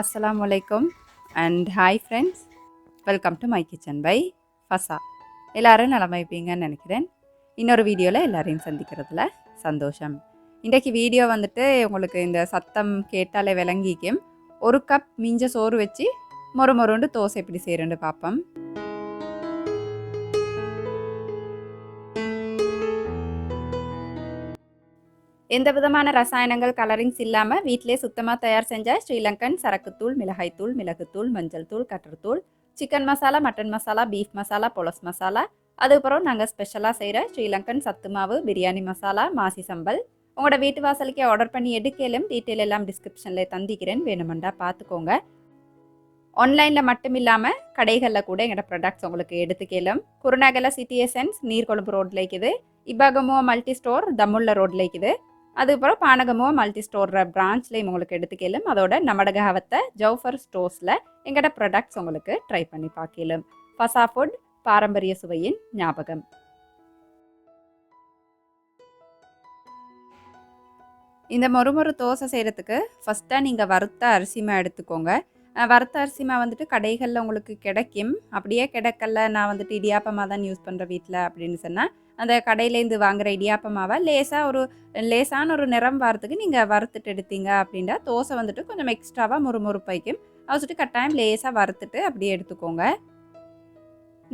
Assalamu alaikum and hi friends. Welcome to my kitchen by Fasa. எல்லாரும் நலமா இருப்பீங்கன்னு நினைக்கிறேன். இன்னொரு வீடியோவில் எல்லாரையும் சந்திக்கிறதுல சந்தோஷம். இன்றைக்கு வீடியோ வந்துட்டு உங்களுக்கு இந்த சத்தம் கேட்டாலே விளங்கிக்கும். ஒரு கப் மிஞ்ச சோறு வச்சு மொறுண்டு தோசை எப்படி செய்கிறேன்னு பார்ப்போம். எந்த விதமான ரசாயனங்கள் கலரிங்ஸ் இல்லாமல் வீட்டிலே சுத்தமாக தயார் செஞ்ச ஸ்ரீலங்கன் சரக்குத்தூள், மிளகாய்த்தூள், மிளகுத்தூள், மஞ்சள் தூள், கட்டர்தூள், chicken masala, mutton masala, beef masala, பொலஸ் மசாலா, அதுக்கப்புறம் நாங்கள் ஸ்பெஷலாக செய்கிற ஸ்ரீலங்கன் சத்து மாவு, பிரியாணி மசாலா, மாசி சம்பல். உங்களோட வீட்டு வாசலுக்கே ஆர்டர் பண்ணி எடுக்கலும் டீட்டெயில் எல்லாம் டிஸ்கிரிப்ஷனில் தந்திக்கிறேன், வேணுமெண்டா பார்த்துக்கோங்க. ஆன்லைனில் மட்டும் இல்லாமல் கடைகளில் கூட எங்களோட ப்ராடக்ட்ஸ் உங்களுக்கு எடுத்துக்கலும். குருநாகல சிட்டி எசன்ஸ் நீர்கொழும்பு ரோட்டில் இருக்குது, இபாகமோ மல்டி ஸ்டோர் தமுல்ல ரோட்டில் இருக்குது, அதுக்கப்புறம் பானகமோ மல்டி ஸ்டோர் பிரான்ச்லேயும் உங்களுக்கு எடுத்துக்கலும். அதோட நமடகவத்தை ஜவுஃபர் ஸ்டோர்ஸில் எங்களோட ப்ராடக்ட்ஸ் உங்களுக்கு ட்ரை பண்ணி பார்க்கலும். ஃபசா ஃபுட், பாரம்பரிய சுவையின் ஞாபகம். இந்த மொறுமொறு தோசை செய்கிறதுக்கு ஃபஸ்ட்டாக நீங்கள் வறுத்த அரிசிமா எடுத்துக்கோங்க. வறுத்த அரிசிமா வந்துட்டு கடைகளில் உங்களுக்கு கிடைக்கும். அப்படியே கிடைக்கல, நான் வந்துட்டு இடியாப்பமாக தான் யூஸ் பண்ணுற வீட்டில் அப்படின்னு சொன்னால் அந்த கடையிலேருந்து வாங்குகிற இடியாப்பமாவை லேசான ஒரு நிறம் வரத்துக்கு நீங்கள் வறுத்துட்டு எடுத்தீங்க அப்படின்னா தோசை வந்துட்டு கொஞ்சம் எக்ஸ்ட்ராவாக மொறுமொறுப்பைக்கும். வச்சுட்டு கட்டாயம் லேசாக வறுத்துட்டு அப்படியே எடுத்துக்கோங்க.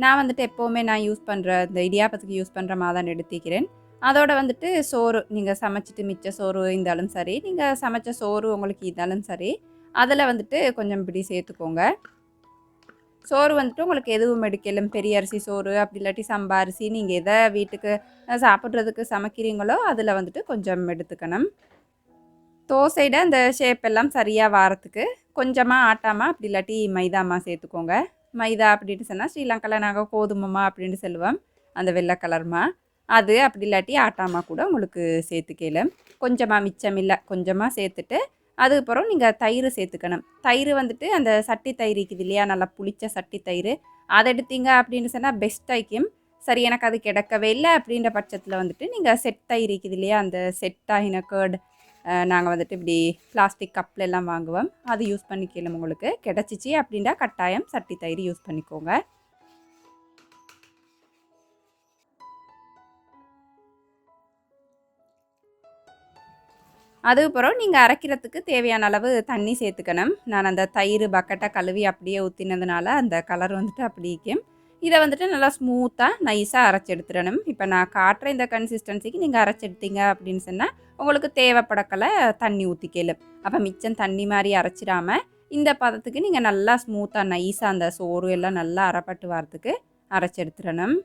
நான் வந்துட்டு எப்போவுமே நான் யூஸ் பண்ணுற இந்த இடியாப்பத்துக்கு யூஸ் பண்ணுற மாதிரி தான் எடுத்துக்கிறேன். அதோட வந்துட்டு சோறு, நீங்கள் சமைச்சிட்டு மிச்ச சோறு இருந்தாலும் சரி, நீங்கள் சமைச்ச சோறு உங்களுக்கு இருந்தாலும் சரி, அதில் வந்துட்டு கொஞ்சம் இப்படி சேர்த்துக்கோங்க. சோறு வந்துட்டு உங்களுக்கு எதுவும் எடுக்கலும், பெரிய அரிசி சோறு அப்படி இல்லாட்டி சம்பா அரிசி, நீங்கள் எதை வீட்டுக்கு சாப்பிட்றதுக்கு சமைக்கிறீங்களோ அதில் வந்துட்டு கொஞ்சம் எடுத்துக்கணும். தோசையிட அந்த ஷேப் எல்லாம் சரியாக வாரத்துக்கு கொஞ்சமாக ஆட்டாமா அப்படி இல்லாட்டி மைதாமா சேர்த்துக்கோங்க. மைதா அப்படின்னு சொன்னால் ஸ்ரீலங்காவில் நாங்கள் கோதுமைமா அப்படின்னு சொல்லுவோம், அந்த வெள்ளை கலர்மா. அது அப்படி இல்லாட்டி ஆட்டாமா கூட உங்களுக்கு சேர்த்துக்கலும். கொஞ்சமாக மிச்சம் இல்லை, கொஞ்சமாக சேர்த்துட்டு அதுக்கப்புறம் நீங்கள் தயிர் சேர்த்துக்கணும். தயிர் வந்துட்டு அந்த சட்டி தயிர் இருக்குது இல்லையா, நல்லா புளிச்ச சட்டி தயிர், அதை எடுத்தீங்க அப்படின்னு சொன்னால் பெஸ்ட் ஆகிக்கும். சரி, எனக்கு அது கிடைக்கவே இல்லை அப்படின்ற பட்சத்தில் வந்துட்டு நீங்கள் செட் தயிர் இருக்குது இல்லையா, அந்த செட் ஆகின கேர்டு நாங்கள் வந்துட்டு இப்படி பிளாஸ்டிக் கப்பில் எல்லாம் வாங்குவோம், அது யூஸ் பண்ணிக்கலாம். உங்களுக்கு கிடச்சிச்சு அப்படின்னா கட்டாயம் சட்டி தயிர் யூஸ் பண்ணிக்கோங்க. அதுக்கப்புறம் நீங்கள் அரைக்கிறதுக்கு தேவையான அளவு தண்ணி சேர்த்துக்கணும். நான் அந்த தயிர் பக்கெட்டை கழுவி அப்படியே ஊற்றினதுனால அந்த கலர் வந்துட்டு அப்படிக்கும். இதை வந்துட்டு நல்லா ஸ்மூத்தாக நைஸாக அரைச்சி எடுத்துடணும். இப்போ நான் காட்டுற இந்த கன்சிஸ்டன்சிக்கு நீங்கள் அரைச்சி எடுத்தீங்க அப்படின்னு சொன்னால் உங்களுக்கு தேவைப்படக்கலை தண்ணி ஊற்றிக்கலும். அப்போ மிச்சம் தண்ணி மாதிரி அரைச்சிடாமல் இந்த பதத்துக்கு நீங்கள் நல்லா ஸ்மூத்தாக நைஸாக அந்த சோறு எல்லாம் நல்லா அரைப்பட்டு வரத்துக்கு அரைச்சி எடுத்துடணும்.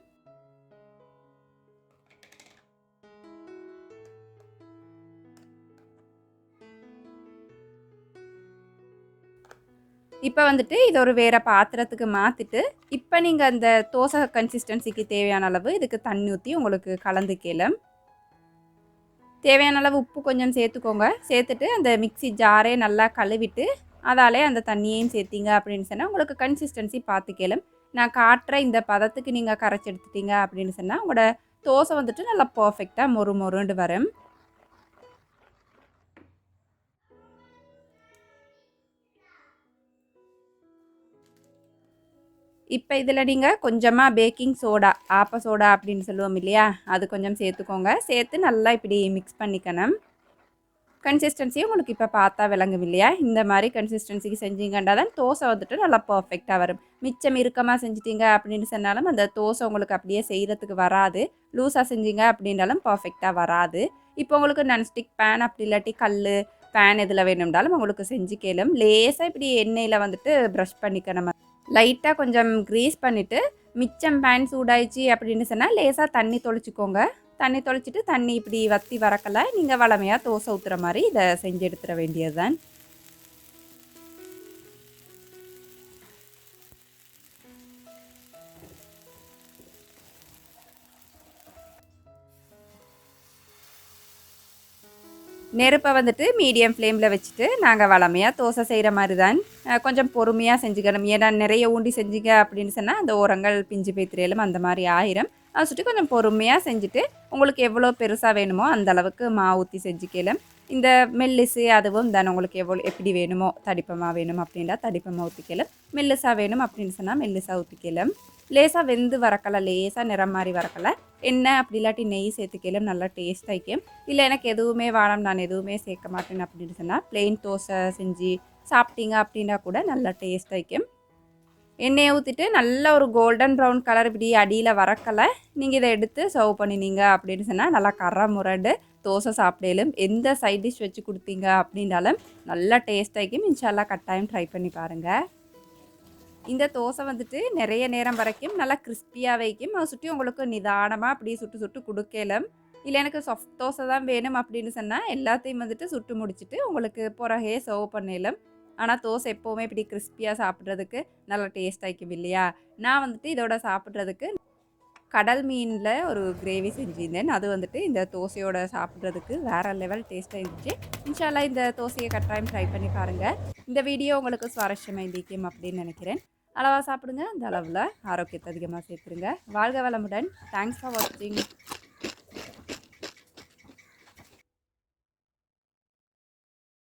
இப்போ வந்துட்டு இது ஒரு வேறு பாத்திரத்துக்கு மாற்றிட்டு இப்போ நீங்கள் அந்த தோசை கன்சிஸ்டன்சிக்கு தேவையான அளவு இதுக்கு தண்ணி ஊற்றி உங்களுக்கு கலந்துக்கலாம். தேவையான அளவு உப்பு கொஞ்சம் சேர்த்துக்கோங்க. சேர்த்துட்டு அந்த மிக்ஸி ஜாரே நல்லா கழுவிட்டு அதாலே அந்த தண்ணியையும் சேர்த்திங்க அப்படின்னு சொன்னால் உங்களுக்கு கன்சிஸ்டன்சி பார்த்துக்கலாம். நான் காட்டுற இந்த பதத்துக்கு நீங்கள் கரைச்சி எடுத்துட்டீங்க அப்படின்னு சொன்னால் உங்களோட தோசை வந்துட்டு நல்லா பர்ஃபெக்டாக மொறுண்டு வரும். இப்போ இதில் நீங்கள் கொஞ்சமாக பேக்கிங் சோடா, ஆப்ப சோடா அப்படின்னு சொல்லுவோம் இல்லையா, அது கொஞ்சம் சேர்த்துக்கோங்க. சேர்த்து நல்லா இப்படி மிக்ஸ் பண்ணிக்கணும். கன்சிஸ்டன்சியும் உங்களுக்கு இப்போ பார்த்தா விளங்கும் இல்லையா, இந்த மாதிரி கன்சிஸ்டன்சிக்கு செஞ்சீங்கன்னா தான் தோசை வந்துட்டு நல்லா பர்ஃபெக்டாக வரும். மிச்சம் இறுக்கமாக செஞ்சிட்டிங்க அப்படின்னு சொன்னாலும் அந்த தோசை உங்களுக்கு அப்படியே செய்கிறதுக்கு வராது. லூஸாக செஞ்சீங்க அப்படின்னாலும் பர்ஃபெக்டாக வராது. இப்போ உங்களுக்கு நான்ஸ்டிக் பேன் அப்படி இல்லாட்டி கல் பேன் எதில் வேணும்னாலும் உங்களுக்கு செஞ்சுக்கலும். லேசாக இப்படி எண்ணெயில் வந்துட்டு ப்ரஷ் பண்ணிக்கணும். லைட்டாக கொஞ்சம் க்ரீஸ் பண்ணிவிட்டு மிச்சம் பேன் சூடாயிடுச்சு அப்படின்னு சொன்னால் லேசாக தண்ணி தொளிச்சிக்கோங்க. தண்ணி தொளிச்சிட்டு தண்ணி இப்படி வற்றி வரக்கலை நீங்கள் வளமையாக தோசை ஊற்றுற மாதிரி இதை செஞ்சு எடுத்துட வேண்டியது தான். நெருப்பை வந்துட்டு மீடியம் ஃப்ளேமில் வச்சுட்டு நாங்கள் வளமையாக தோசை செய்கிற மாதிரி தான் கொஞ்சம் பொறுமையாக செஞ்சுக்கணும். ஏன்னா நிறைய ஊண்டி செஞ்சுங்க அப்படின்னு சொன்னால் அந்த ஓரங்கள் பிஞ்சு பேத்திரையிலும் அந்த மாதிரி ஆயிரும். அதை சுற்றி கொஞ்சம் பொறுமையாக செஞ்சுட்டு உங்களுக்கு எவ்வளோ பெருசாக வேணுமோ அந்த அளவுக்கு மாவு ஊற்றி செஞ்சுக்கலாம். இந்த மெல்லிசு அதுவும் தானே உங்களுக்கு எப்படி வேணுமோ தடிப்பமாக வேணும் அப்படின்னா தடிப்பமாக ஊற்றிக்கலாம், மெல்லிசாக வேணும் அப்படின்னு சொன்னால் மெல்லிசாக ஊற்றிக்கலாம். லேசாக வெந்து வரக்கலை, லேசாக நிறம் மாதிரி வரக்கலை எண்ணெய் அப்படி இல்லாட்டி நெய் சேர்த்துக்கலாம், நல்லா டேஸ்ட் ஆகிக்கும். இல்லை எனக்கு எதுவுமே வேணாம், நான் எதுவுமே சேர்க்க மாட்டேன் அப்படின்னு சொன்னால் ப்ளெயின் தோசை செஞ்சு சாப்பிட்டீங்க அப்படின்னா கூட நல்லா டேஸ்ட் ஆகிக்கும். எண்ணெயை ஊற்றிட்டு நல்ல ஒரு கோல்டன் ப்ரௌன் கலர் இப்படி அடியில் வரக்கலை நீங்கள் இதை எடுத்து சர்வ் பண்ணினீங்க அப்படின்னு சொன்னால் நல்லா கரை முரண்டு தோசை சாப்பிடலும். எந்த சைட் டிஷ் வச்சு கொடுத்தீங்க அப்படின்னாலும் நல்லா டேஸ்ட் ஆகிக்கும். இன்ஷால்லா கட்டாயம் ட்ரை பண்ணி பாருங்கள். இந்த தோசை வந்துட்டு நிறைய நேரம் வரைக்கும் நல்லா கிறிஸ்பியாக வைக்கும். அதை சுற்றி உங்களுக்கு நிதானமாக அப்படி சுட்டு சுட்டு கொடுக்கலாம். இல்லை எனக்கு சாஃப்ட் தோசை தான் வேணும் அப்படின்னு சொன்னால் எல்லாத்தையும் வந்துட்டு சுட்டு முடிச்சுட்டு உங்களுக்கு பிறகே சர்வ் பண்ணலாம். ஆனால் தோசை எப்போவுமே இப்படி கிறிஸ்பியாக சாப்பிட்றதுக்கு நல்லா டேஸ்ட் ஆகிக்கும் இல்லையா? நான் வந்துட்டு இதோட சாப்பிட்றதுக்கு கடல் மீனில் ஒரு கிரேவி செஞ்சுருந்தேன். அது வந்துட்டு இந்த தோசையோட சாப்பிட்றதுக்கு வேறு லெவல் டேஸ்ட்டாக இருந்துச்சு. இன்ஷால்லா இந்த தோசையை கட்டாயம் ட்ரை பண்ணி பாருங்கள். இந்த வீடியோ உங்களுக்கு சுவாரஸ்யமாக இருந்திக்கும் அப்படின்னு நினைக்கிறேன். அளவாக சாப்பிடுங்க, அந்த அளவில் ஆரோக்கியத்தை அதிகமாக சேர்த்துருங்க. வாழ்க வளமுடன். தேங்க்ஸ் ஃபார் வாட்சிங்.